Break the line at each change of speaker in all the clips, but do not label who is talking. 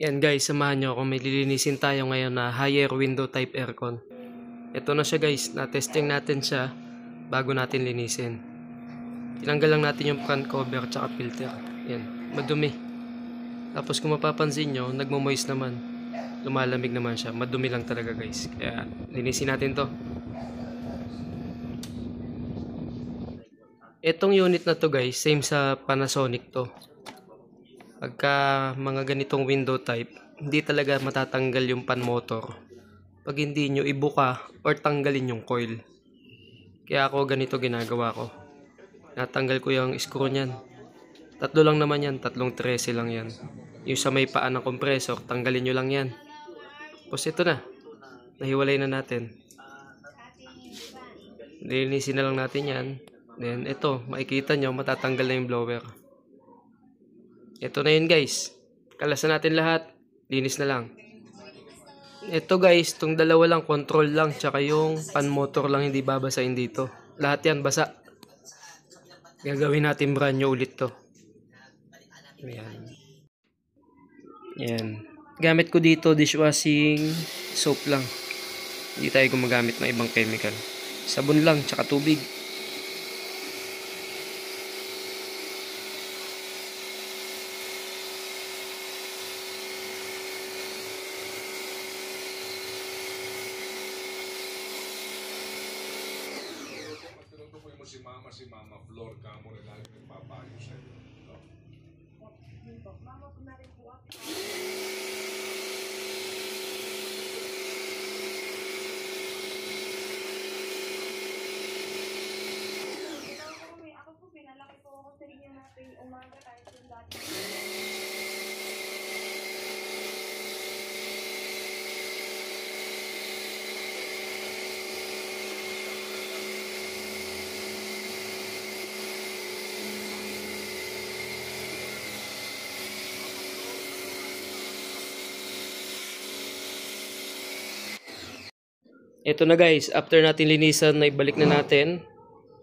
Yan guys, samahan nyo ako. May lilinisin tayo ngayon na higher window type aircon. Ito na siya guys, na-testing natin siya bago natin linisin. Tinanggal lang natin yung front cover at filter. Yan, madumi. Tapos kung mapapansin nyo, nagmo-moist naman. Lumalamig naman siya, madumi lang talaga guys. Kaya linisin natin to. Itong unit na to guys, same sa Panasonic to. Pagka mga ganitong window type, hindi talaga matatanggal yung pan motor pag hindi nyo ibuka or tanggalin yung coil. Kaya ako ganito ginagawa ko. Natanggal ko yung screw nyan. Tatlo lang naman yan, 3.13 lang yan. Yung sa may paan ng compressor, tanggalin nyo lang yan. Tapos ito na, nahiwalay na natin. Linisin na lang natin yan. Then ito, makikita nyo, matatanggal na yung blower. Ito na yun guys. Kalasan natin lahat. Linis na lang. Ito guys, itong dalawa lang, control lang, tsaka yung pan motor lang hindi babasahin dito. Lahat yan basa. Gagawin natin brand new ulit to. Ayan. Ayan. Gamit ko dito dishwashing soap lang. Hindi tayo gumagamit ng ibang chemical. Sabon lang, tsaka tubig.
Si Mama Flor ka mo rin lagi nagpapayo sa iyo. No?
Mama, kumari po ako. Ako po, pinalaki po ako sa inyo na tuwing umaga kahit yung dati.
Ito na guys, after natin linisan, na ibalik na natin.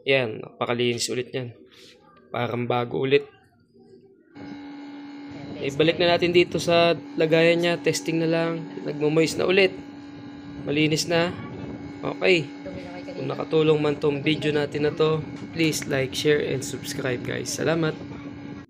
Yan, napakalinis ulit yan. Parang bago ulit. Ibalik na natin dito sa lagayan niya, testing na lang. Nagmo-moist na ulit. Malinis na. Okay. Kung nakatulong man tong video natin na to, please like, share, and subscribe guys. Salamat!